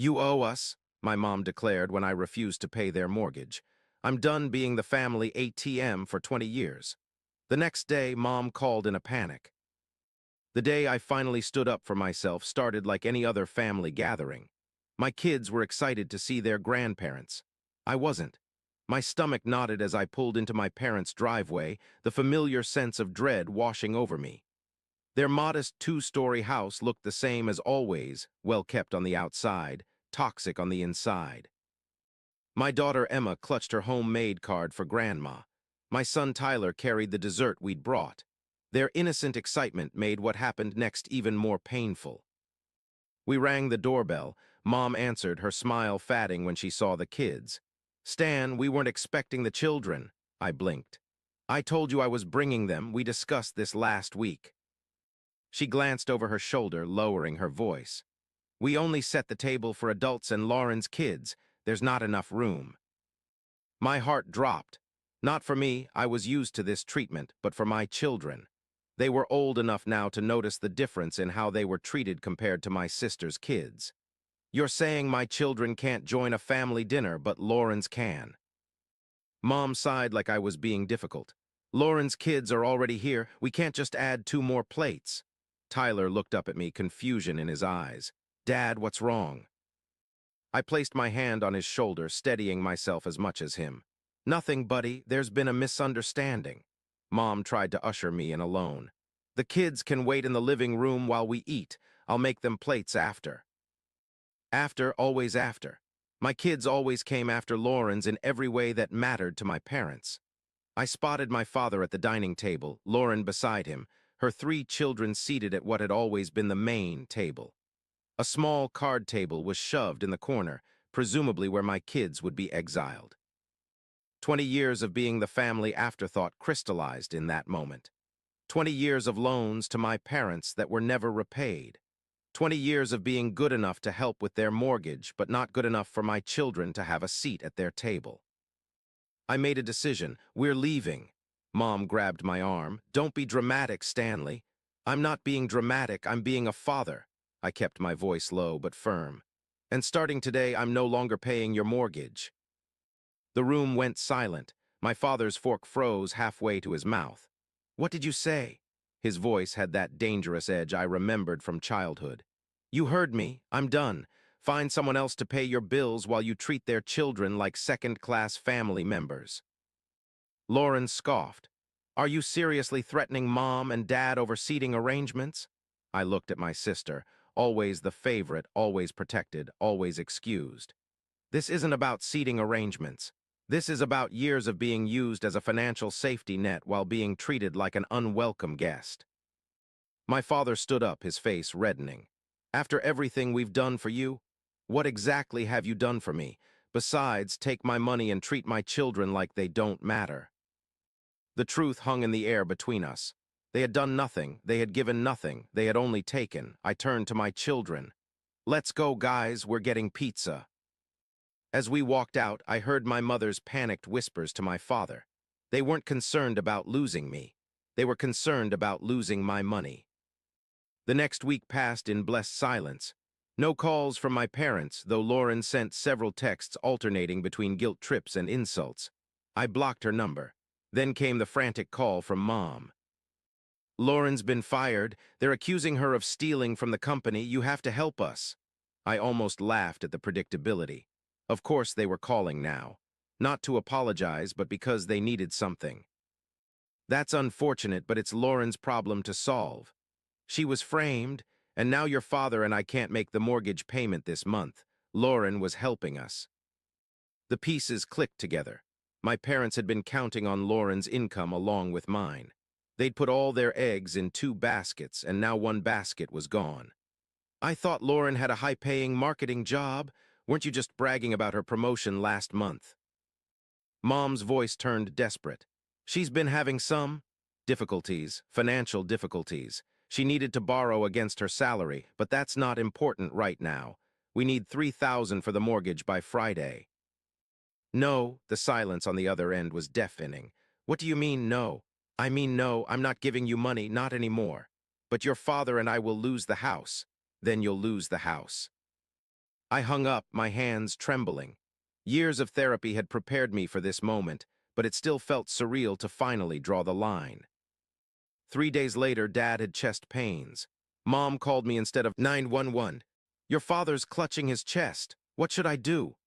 "You owe us," my mom declared when I refused to pay their mortgage. "I'm done being the family ATM for 20 years. The next day, Mom called in a panic. The day I finally stood up for myself started like any other family gathering. My kids were excited to see their grandparents. I wasn't. My stomach knotted as I pulled into my parents' driveway, the familiar sense of dread washing over me. Their modest two-story house looked the same as always, well kept on the outside, toxic on the inside. My daughter Emma clutched her homemade card for Grandma. My son Tyler carried the dessert we'd brought. Their innocent excitement made what happened next even more painful. We rang the doorbell. Mom answered, her smile fading when she saw the kids. "Stan, we weren't expecting the children." I blinked. "I told you I was bringing them. We discussed this last week." She glanced over her shoulder, lowering her voice. "We only set the table for adults and Lauren's kids. There's not enough room." My heart dropped. Not for me, I was used to this treatment, but for my children. They were old enough now to notice the difference in how they were treated compared to my sister's kids. "You're saying my children can't join a family dinner, but Lauren's can." Mom sighed like I was being difficult. "Lauren's kids are already here. We can't just add 2 more plates." Tyler looked up at me, confusion in his eyes. "Dad, what's wrong?" I placed my hand on his shoulder, steadying myself as much as him. "Nothing, buddy. There's been a misunderstanding." Mom tried to usher me in alone. "The kids can wait in the living room while we eat. I'll make them plates after." After, always after. My kids always came after Lauren's in every way that mattered to my parents. I spotted my father at the dining table, Lauren beside him, her 3 children seated at what had always been the main table. A small card table was shoved in the corner, presumably where my kids would be exiled. 20 years of being the family afterthought crystallized in that moment. 20 years of loans to my parents that were never repaid. 20 years of being good enough to help with their mortgage, but not good enough for my children to have a seat at their table. I made a decision. "We're leaving." Mom grabbed my arm. "Don't be dramatic, Stanley." "I'm not being dramatic, I'm being a father." I kept my voice low but firm. "And starting today, I'm no longer paying your mortgage." The room went silent. My father's fork froze halfway to his mouth. "What did you say?" His voice had that dangerous edge I remembered from childhood. "You heard me. I'm done. Find someone else to pay your bills while you treat their children like second-class family members." Lauren scoffed. "Are you seriously threatening Mom and Dad over seating arrangements?" I looked at my sister, always the favorite, always protected, always excused. "This isn't about seating arrangements. This is about years of being used as a financial safety net while being treated like an unwelcome guest." My father stood up, his face reddening. "After everything we've done for you, what exactly have you done for me? Besides, take my money and treat my children like they don't matter." The truth hung in the air between us. They had done nothing, they had given nothing, they had only taken. I turned to my children. "Let's go, guys, we're getting pizza." As we walked out, I heard my mother's panicked whispers to my father. They weren't concerned about losing me. They were concerned about losing my money. The next week passed in blessed silence. No calls from my parents, though Lauren sent several texts alternating between guilt trips and insults. I blocked her number. Then came the frantic call from Mom. "Lauren's been fired. They're accusing her of stealing from the company. You have to help us." I almost laughed at the predictability. Of course they were calling now. Not to apologize, but because they needed something. "That's unfortunate, but it's Lauren's problem to solve. She was framed, and now your father and I can't make the mortgage payment this month. Lauren was helping us." The pieces clicked together. My parents had been counting on Lauren's income along with mine. They'd put all their eggs in 2 baskets, and now 1 basket was gone. "I thought Lauren had a high-paying marketing job. Weren't you just bragging about her promotion last month?" Mom's voice turned desperate. "She's been having some difficulties, financial difficulties. She needed to borrow against her salary, but that's not important right now. We need $3,000 for the mortgage by Friday." "No," the silence on the other end was deafening. "What do you mean, no?" "I mean, no, I'm not giving you money, not anymore. But your father and I will lose the house. Then you'll lose the house." I hung up, my hands trembling. Years of therapy had prepared me for this moment, but it still felt surreal to finally draw the line. 3 days later, Dad had chest pains. Mom called me instead of 911. Your father's clutching his chest. What should I do?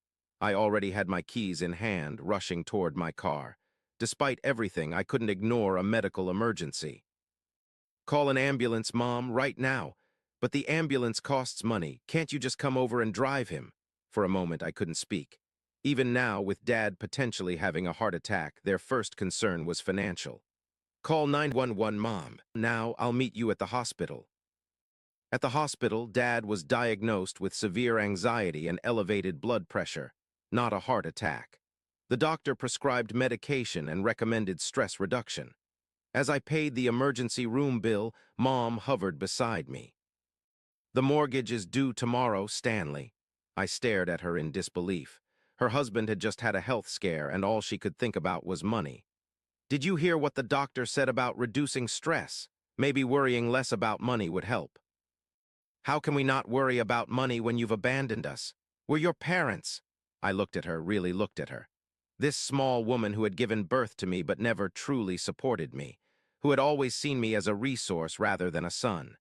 I already had my keys in hand, rushing toward my car. Despite everything, I couldn't ignore a medical emergency. Call an ambulance, Mom, right now. But the ambulance costs money. Can't you just come over and drive him? For a moment, I couldn't speak. Even now, with Dad potentially having a heart attack, their first concern was financial. Call 911, Mom. Now, I'll meet you at the hospital. At the hospital, Dad was diagnosed with severe anxiety and elevated blood pressure, not a heart attack. The doctor prescribed medication and recommended stress reduction. As I paid the emergency room bill, Mom hovered beside me. The mortgage is due tomorrow, Stanley. I stared at her in disbelief. Her husband had just had a health scare, and all she could think about was money. Did you hear what the doctor said about reducing stress? Maybe worrying less about money would help. How can we not worry about money when you've abandoned us? We're your parents. I looked at her, really looked at her. This small woman who had given birth to me but never truly supported me, who had always seen me as a resource rather than a son.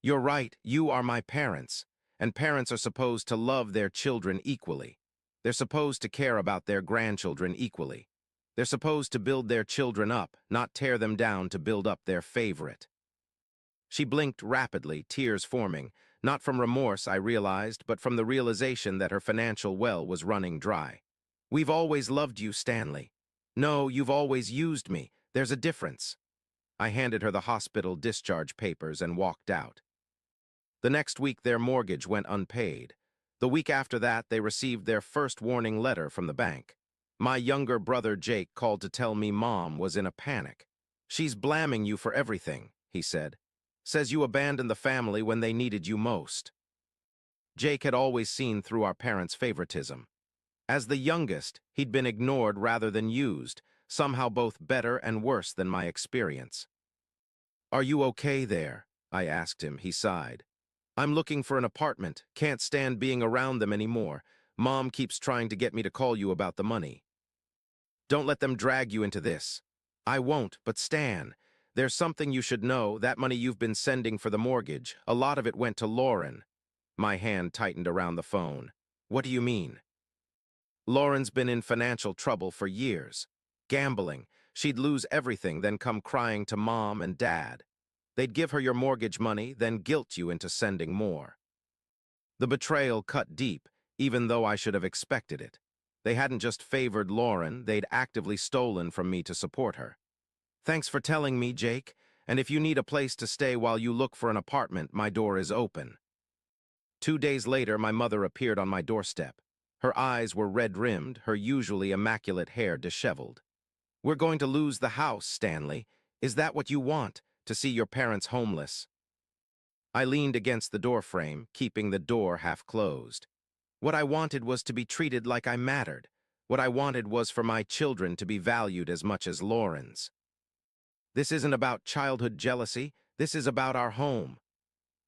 You're right, you are my parents, and parents are supposed to love their children equally. They're supposed to care about their grandchildren equally. They're supposed to build their children up, not tear them down to build up their favorite. She blinked rapidly, tears forming, not from remorse, I realized, but from the realization that her financial well was running dry. We've always loved you, Stanley. No, you've always used me. There's a difference. I handed her the hospital discharge papers and walked out. The next week, their mortgage went unpaid. The week after that, they received their first warning letter from the bank. My younger brother, Jake, called to tell me Mom was in a panic. She's blaming you for everything, he said. Says you abandoned the family when they needed you most. Jake had always seen through our parents' favoritism. As the youngest, he'd been ignored rather than used, somehow both better and worse than my experience. Are you okay there? I asked him. He sighed. I'm looking for an apartment. Can't stand being around them anymore. Mom keeps trying to get me to call you about the money. Don't let them drag you into this. I won't, but Stan, there's something you should know. That money you've been sending for the mortgage, a lot of it went to Lauren. My hand tightened around the phone. What do you mean? Lauren's been in financial trouble for years. Gambling. She'd lose everything, then come crying to Mom and Dad. They'd give her your mortgage money, then guilt you into sending more. The betrayal cut deep, even though I should have expected it. They hadn't just favored Lauren, they'd actively stolen from me to support her. Thanks for telling me, Jake, and if you need a place to stay while you look for an apartment, my door is open. 2 days later, my mother appeared on my doorstep. Her eyes were red-rimmed, her usually immaculate hair disheveled. We're going to lose the house, Stanley. Is that what you want, to see your parents homeless? I leaned against the doorframe, keeping the door half closed. What I wanted was to be treated like I mattered. What I wanted was for my children to be valued as much as Lauren's. This isn't about childhood jealousy. This is about our home.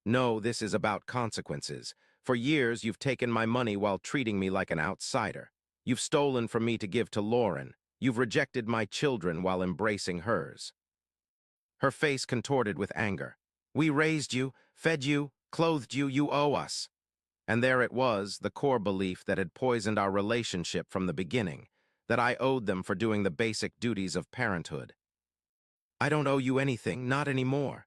No, this is about consequences. For years, you've taken my money while treating me like an outsider. You've stolen from me to give to Lauren. You've rejected my children while embracing hers. Her face contorted with anger. We raised you, fed you, clothed you, you owe us. And there it was, the core belief that had poisoned our relationship from the beginning, that I owed them for doing the basic duties of parenthood. I don't owe you anything, not anymore.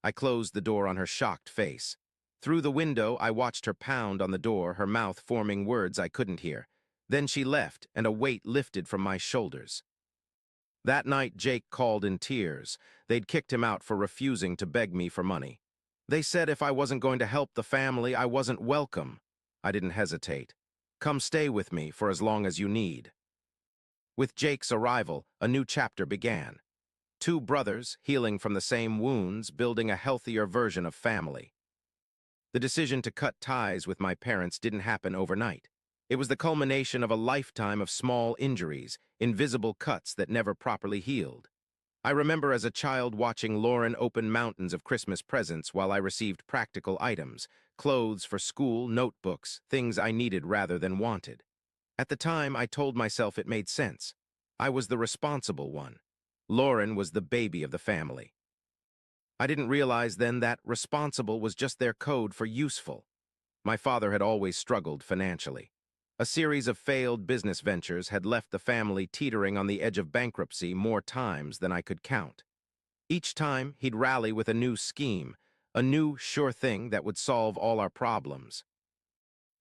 I closed the door on her shocked face. Through the window, I watched her pound on the door, her mouth forming words I couldn't hear. Then she left, and a weight lifted from my shoulders. That night, Jake called in tears. They'd kicked him out for refusing to beg me for money. They said if I wasn't going to help the family, I wasn't welcome. I didn't hesitate. Come stay with me for as long as you need. With Jake's arrival, a new chapter began. 2 brothers, healing from the same wounds, building a healthier version of family. The decision to cut ties with my parents didn't happen overnight. It was the culmination of a lifetime of small injuries, invisible cuts that never properly healed. I remember as a child watching Lauren open mountains of Christmas presents while I received practical items, clothes for school, notebooks, things I needed rather than wanted. At the time, I told myself it made sense. I was the responsible one. Lauren was the baby of the family. I didn't realize then that responsible was just their code for useful. My father had always struggled financially. A series of failed business ventures had left the family teetering on the edge of bankruptcy more times than I could count. Each time, he'd rally with a new scheme, a new sure thing that would solve all our problems.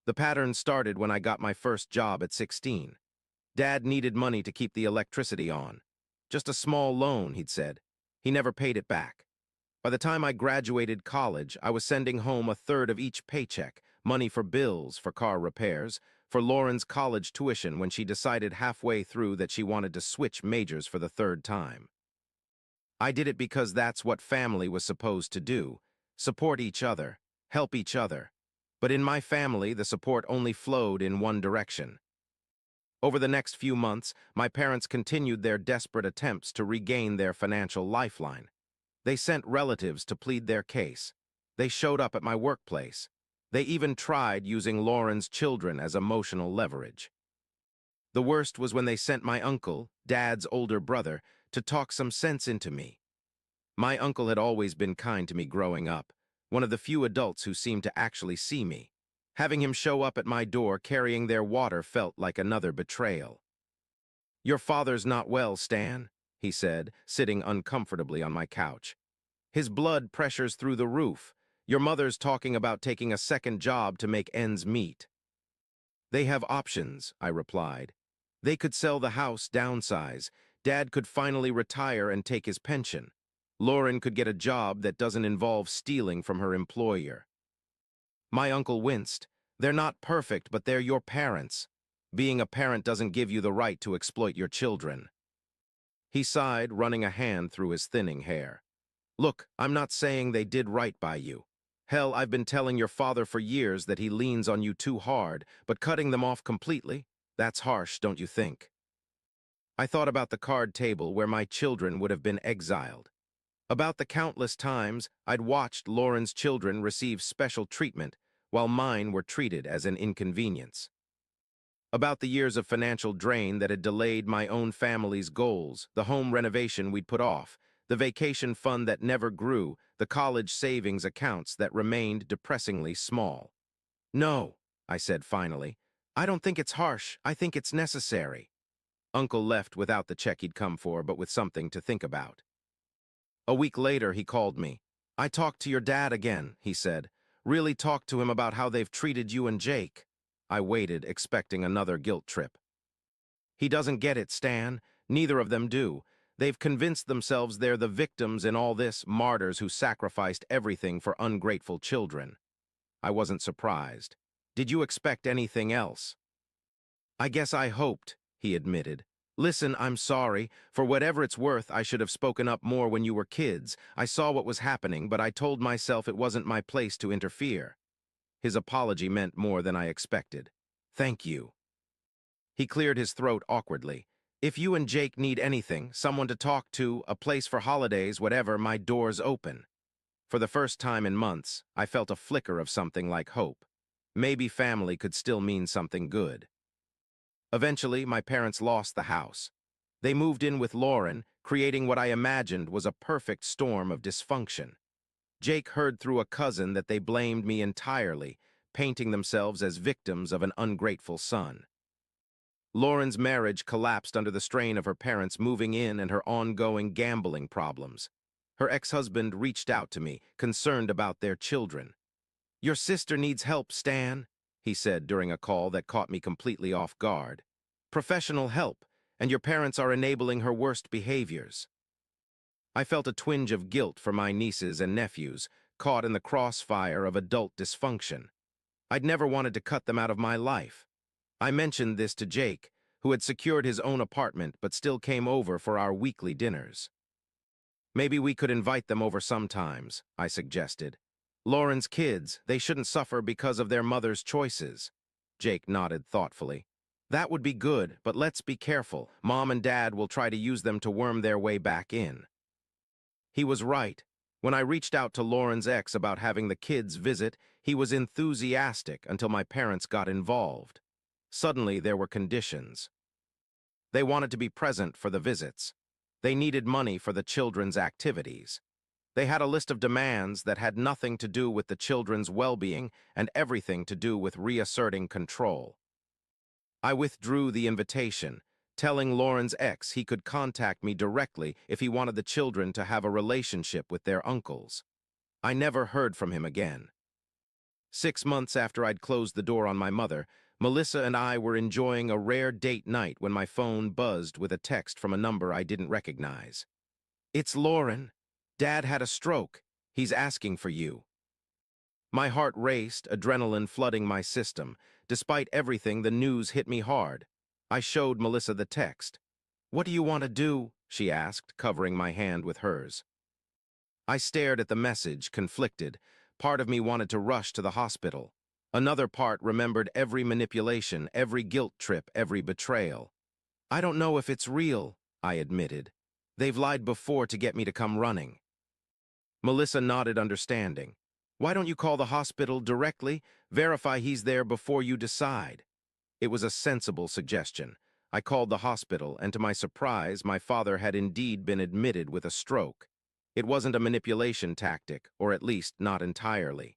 The pattern started when I got my first job at 16. Dad needed money to keep the electricity on. Just a small loan, he'd said. He never paid it back. By the time I graduated college, I was sending home a third of each paycheck, money for bills, for car repairs, for Lauren's college tuition when she decided halfway through that she wanted to switch majors for the third time. I did it because that's what family was supposed to do, support each other, help each other. But in my family, the support only flowed in one direction. Over the next few months, my parents continued their desperate attempts to regain their financial lifeline. They sent relatives to plead their case. They showed up at my workplace. They even tried using Lauren's children as emotional leverage. The worst was when they sent my uncle, Dad's older brother, to talk some sense into me. My uncle had always been kind to me growing up, one of the few adults who seemed to actually see me. Having him show up at my door carrying their water felt like another betrayal. "Your father's not well, Stan," he said, sitting uncomfortably on my couch. "His blood pressure's through the roof. Your mother's talking about taking a second job to make ends meet." "They have options," I replied. "They could sell the house, downsize. Dad could finally retire and take his pension. Lauren could get a job that doesn't involve stealing from her employer." My uncle winced. "They're not perfect, but they're your parents. Being a parent doesn't give you the right to exploit your children." He sighed, running a hand through his thinning hair. "Look, I'm not saying they did right by you. Hell, I've been telling your father for years that he leans on you too hard, but cutting them off completely? That's harsh, don't you think?" I thought about the card table where my children would have been exiled. About the countless times I'd watched Lauren's children receive special treatment while mine were treated as an inconvenience. About the years of financial drain that had delayed my own family's goals, the home renovation we'd put off, the vacation fund that never grew, the college savings accounts that remained depressingly small. "No," I said finally. "I don't think it's harsh. I think it's necessary." Uncle left without the check he'd come for, but with something to think about. A week later, he called me. "I talked to your dad again," he said. "Really talked to him about how they've treated you and Jake." I waited, expecting another guilt trip. "He doesn't get it, Stan. Neither of them do. They've convinced themselves they're the victims in all this, martyrs who sacrificed everything for ungrateful children." I wasn't surprised. "Did you expect anything else?" "I guess I hoped," he admitted. "Listen, I'm sorry. For whatever it's worth, I should have spoken up more when you were kids. I saw what was happening, but I told myself it wasn't my place to interfere." His apology meant more than I expected. "Thank you." He cleared his throat awkwardly. "If you and Jake need anything, someone to talk to, a place for holidays, whatever, my door's open." For the first time in months, I felt a flicker of something like hope. Maybe family could still mean something good. Eventually, my parents lost the house. They moved in with Lauren, creating what I imagined was a perfect storm of dysfunction. Jake heard through a cousin that they blamed me entirely, painting themselves as victims of an ungrateful son. Lauren's marriage collapsed under the strain of her parents moving in and her ongoing gambling problems. Her ex-husband reached out to me, concerned about their children. "Your sister needs help, Stan," he said during a call that caught me completely off guard. "Professional help, and your parents are enabling her worst behaviors." I felt a twinge of guilt for my nieces and nephews, caught in the crossfire of adult dysfunction. I'd never wanted to cut them out of my life. I mentioned this to Jake, who had secured his own apartment but still came over for our weekly dinners. "Maybe we could invite them over sometimes," I suggested. "Lauren's kids, they shouldn't suffer because of their mother's choices." Jake nodded thoughtfully. "That would be good, but let's be careful. Mom and Dad will try to use them to worm their way back in." He was right. When I reached out to Lauren's ex about having the kids visit, He was enthusiastic until my parents got involved. Suddenly, there were conditions. They wanted to be present for the visits. They needed money for the children's activities. They had a list of demands that had nothing to do with the children's well-being and everything to do with reasserting control. I withdrew the invitation, telling Lauren's ex he could contact me directly if he wanted the children to have a relationship with their uncles. I never heard from him again. 6 months after I'd closed the door on my mother, Melissa and I were enjoying a rare date night when my phone buzzed with a text from a number I didn't recognize. "It's Lauren. Dad had a stroke. He's asking for you." My heart raced, adrenaline flooding my system. Despite everything, the news hit me hard. I showed Melissa the text. "What do you want to do?" she asked, covering my hand with hers. I stared at the message, conflicted. Part of me wanted to rush to the hospital. Another part remembered every manipulation, every guilt trip, every betrayal. "I don't know if it's real," I admitted. "They've lied before to get me to come running." Melissa nodded understanding. "Why don't you call the hospital directly? Verify he's there before you decide." It was a sensible suggestion. I called the hospital, and to my surprise, my father had indeed been admitted with a stroke. It wasn't a manipulation tactic, or at least not entirely.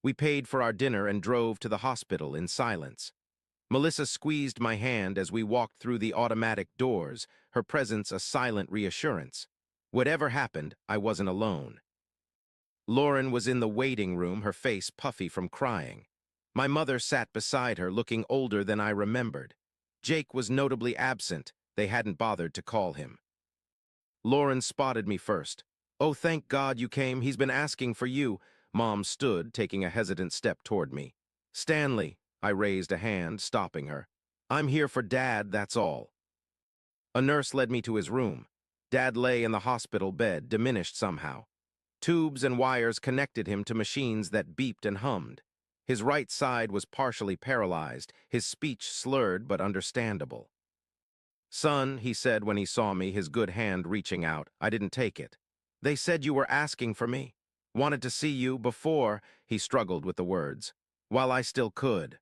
We paid for our dinner and drove to the hospital in silence. Melissa squeezed my hand as we walked through the automatic doors, her presence a silent reassurance. Whatever happened, I wasn't alone. Lauren was in the waiting room, her face puffy from crying. My mother sat beside her, looking older than I remembered. Jake was notably absent. They hadn't bothered to call him. Lauren spotted me first. "Oh, thank God you came. He's been asking for you." Mom stood, taking a hesitant step toward me. "Stanley," I raised a hand, stopping her. "I'm here for Dad, that's all." A nurse led me to his room. Dad lay in the hospital bed, diminished somehow. Tubes and wires connected him to machines that beeped and hummed. His right side was partially paralyzed, his speech slurred but understandable. "Son," he said when he saw me, his good hand reaching out. I didn't take it. "They said you were asking for me. Wanted to see you before," he struggled with the words, "while I still could."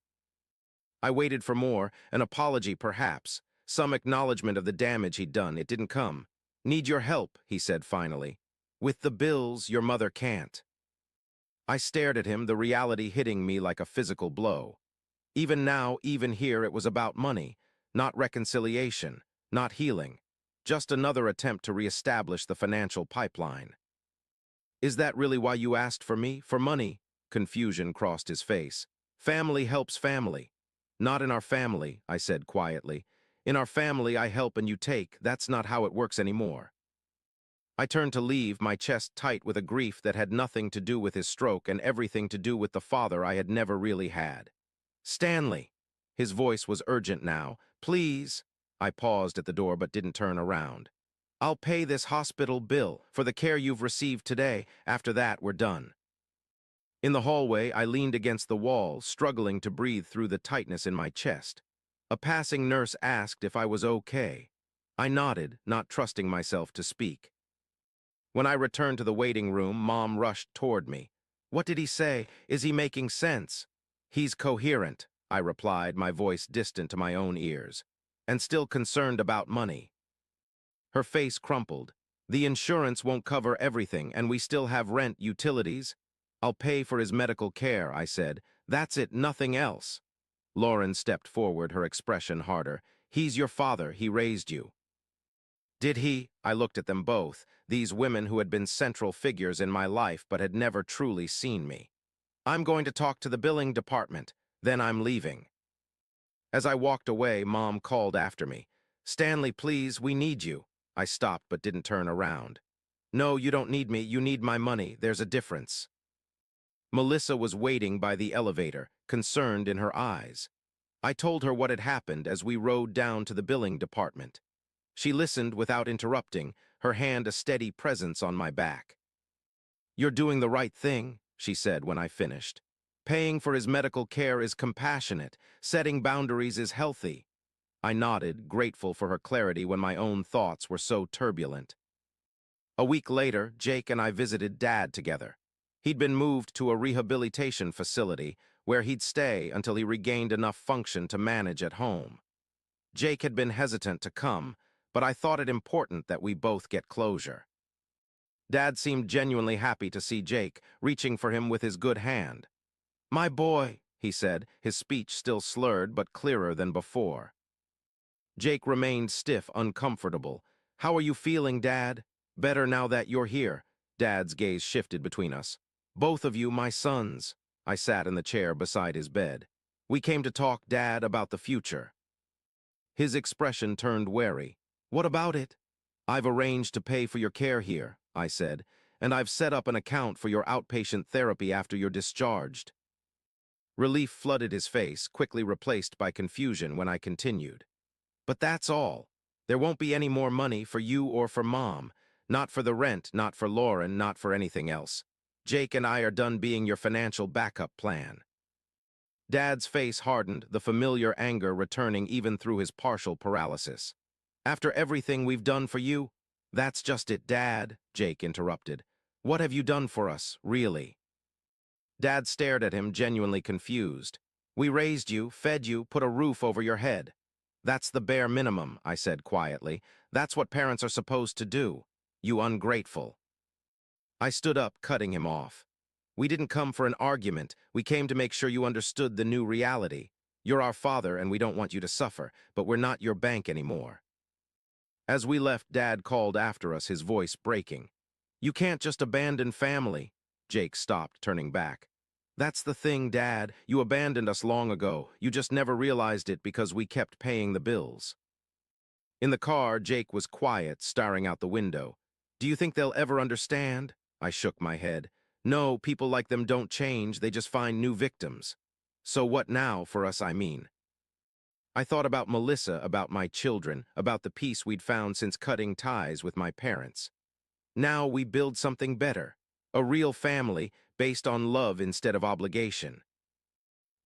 I waited for more, an apology perhaps, some acknowledgement of the damage he'd done. It didn't come. "Need your help," he said finally. "With the bills, your mother can't." I stared at him, the reality hitting me like a physical blow. Even now, even here, it was about money, not reconciliation, not healing, just another attempt to reestablish the financial pipeline. "Is that really why you asked for me? For money?" Confusion crossed his face. "Family helps family." "Not in our family," I said quietly. "In our family, I help and you take. That's not how it works anymore." I turned to leave, my chest tight with a grief that had nothing to do with his stroke and everything to do with the father I had never really had. "Stanley!" His voice was urgent now. "Please!" I paused at the door but didn't turn around. "I'll pay this hospital bill for the care you've received today. After that, we're done." In the hallway, I leaned against the wall, struggling to breathe through the tightness in my chest. A passing nurse asked if I was okay. I nodded, not trusting myself to speak. When I returned to the waiting room, Mom rushed toward me. "What did he say? Is he making sense?" "He's coherent," I replied, my voice distant to my own ears. "And still concerned about money." Her face crumpled. "The insurance won't cover everything, and we still have rent, utilities." "I'll pay for his medical care," I said. "That's it, nothing else." Lauren stepped forward, her expression harder. "He's your father. He raised you." Did he? I looked at them both, these women who had been central figures in my life but had never truly seen me. "I'm going to talk to the billing department. Then I'm leaving." As I walked away, Mom called after me. "Stanley, please, we need you." I stopped but didn't turn around. "No, you don't need me. You need my money. There's a difference." Melissa was waiting by the elevator, concerned in her eyes. I told her what had happened as we rode down to the billing department. She listened without interrupting, her hand a steady presence on my back. "You're doing the right thing," she said when I finished. "Paying for his medical care is compassionate. Setting boundaries is healthy." I nodded, grateful for her clarity when my own thoughts were so turbulent. A week later, Jake and I visited Dad together. He'd been moved to a rehabilitation facility where he'd stay until he regained enough function to manage at home. Jake had been hesitant to come, but I thought it important that we both get closure. Dad seemed genuinely happy to see Jake, reaching for him with his good hand. "My boy," he said, his speech still slurred but clearer than before. Jake remained stiff, uncomfortable. "How are you feeling, Dad?" "Better now that you're here." Dad's gaze shifted between us. "Both of you, my sons." I sat in the chair beside his bed. "We came to talk, Dad, about the future." His expression turned wary. "What about it?" "I've arranged to pay for your care here," I said, "and I've set up an account for your outpatient therapy after you're discharged." Relief flooded his face, quickly replaced by confusion when I continued. "But that's all. There won't be any more money for you or for Mom. Not for the rent, not for Lauren, not for anything else. Jake and I are done being your financial backup plan." Dad's face hardened, the familiar anger returning even through his partial paralysis. "After everything we've done for you?" "That's just it, Dad," Jake interrupted. "What have you done for us, really?" Dad stared at him, genuinely confused. "We raised you, fed you, put a roof over your head." "That's the bare minimum," I said quietly. "That's what parents are supposed to do. You ungrateful." I stood up, cutting him off. "We didn't come for an argument. We came to make sure you understood the new reality. You're our father and we don't want you to suffer, but we're not your bank anymore." As we left, Dad called after us, his voice breaking. "You can't just abandon family." Jake stopped, turning back. "That's the thing, Dad. You abandoned us long ago. You just never realized it because we kept paying the bills." In the car, Jake was quiet, staring out the window. "Do you think they'll ever understand?" I shook my head. "No, people like them don't change, they just find new victims." "So what now for us, I mean?" I thought about Melissa, about my children, about the peace we'd found since cutting ties with my parents. Now we build something better, a real family based on love instead of obligation.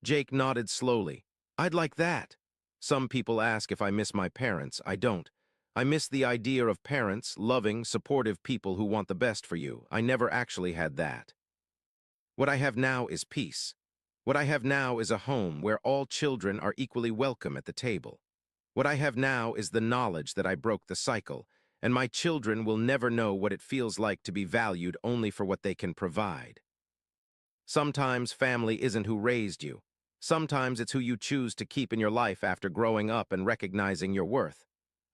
Jake nodded slowly. "I'd like that." Some people ask if I miss my parents. I don't. I miss the idea of parents, loving, supportive people who want the best for you. I never actually had that. What I have now is peace. What I have now is a home where all children are equally welcome at the table. What I have now is the knowledge that I broke the cycle, and my children will never know what it feels like to be valued only for what they can provide. Sometimes family isn't who raised you. Sometimes it's who you choose to keep in your life after growing up and recognizing your worth.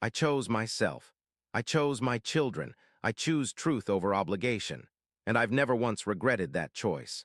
I chose myself. I chose my children. I choose truth over obligation. And I've never once regretted that choice.